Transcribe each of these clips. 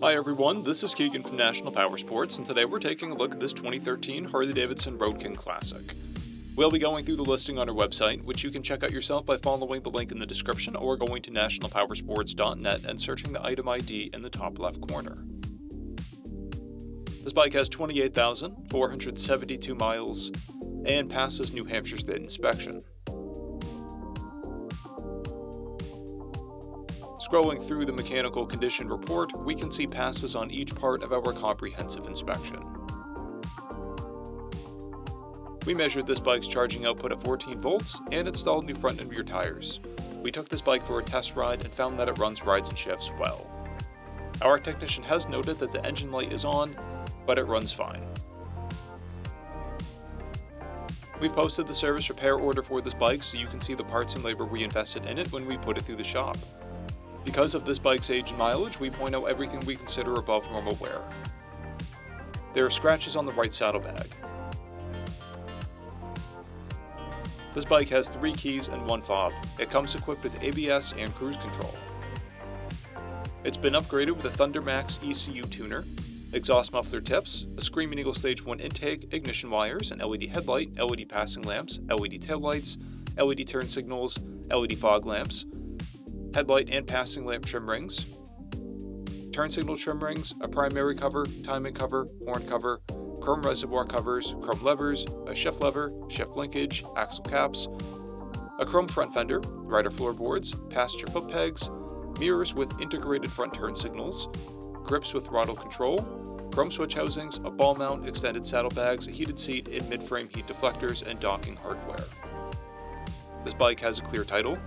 Hi everyone, this is Keegan from National Powersports, and today we're taking a look at this 2013 Harley-Davidson Road King Classic. We'll be going through the listing on our website, which you can check out yourself by following the link in the description or going to nationalpowersports.net and searching the item ID in the top left corner. This bike has 28,472 miles and passes New Hampshire State inspection. Scrolling through the mechanical condition report, we can see passes on each part of our comprehensive inspection. We measured this bike's charging output at 14 volts and installed new front and rear tires. We took this bike for a test ride and found that it runs rides and shifts well. Our technician has noted that the engine light is on, but it runs fine. We've posted the service repair order for this bike so you can see the parts and labor we invested in it when we put it through the shop. Because of this bike's age and mileage, we point out everything we consider above normal wear. There are scratches on the right saddlebag. This bike has 3 keys and 1 fob. It comes equipped with ABS and cruise control. It's been upgraded with a Thunder Max ECU tuner, exhaust muffler tips, a Screaming Eagle Stage 1 intake, ignition wires, an LED headlight, LED passing lamps, LED taillights, LED turn signals, LED fog lamps, headlight and passing lamp trim rings, turn signal trim rings, a primary cover, timing cover, horn cover, chrome reservoir covers, chrome levers, a shift lever, shift linkage, axle caps, a chrome front fender, rider floorboards, passenger foot pegs, mirrors with integrated front turn signals, grips with throttle control, chrome switch housings, a ball mount, extended saddlebags, a heated seat, and mid-frame heat deflectors and docking hardware. This bike has a clear title,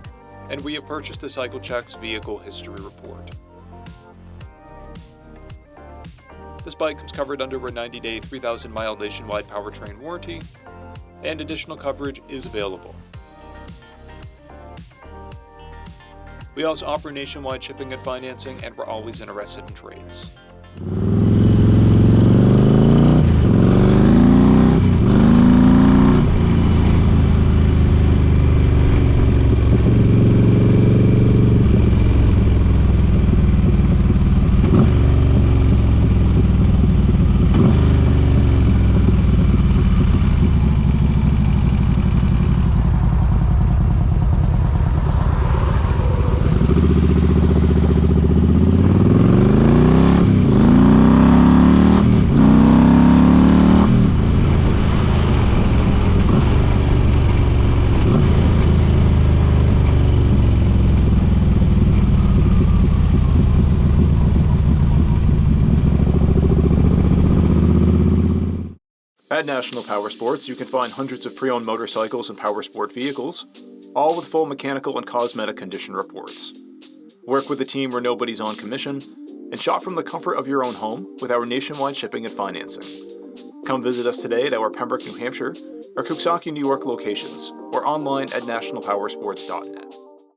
and we have purchased the CycleCheck's Vehicle History Report. This bike comes covered under a 90-day, 3,000-mile nationwide powertrain warranty, and additional coverage is available. We also offer nationwide shipping and financing, and we're always interested in trades. At National Powersports, you can find hundreds of pre-owned motorcycles and powersport vehicles, all with full mechanical and cosmetic condition reports. Work with a team where nobody's on commission, and shop from the comfort of your own home with our nationwide shipping and financing. Come visit us today at our Pembroke, New Hampshire, or Coxsackie, New York locations, or online at nationalpowersports.net.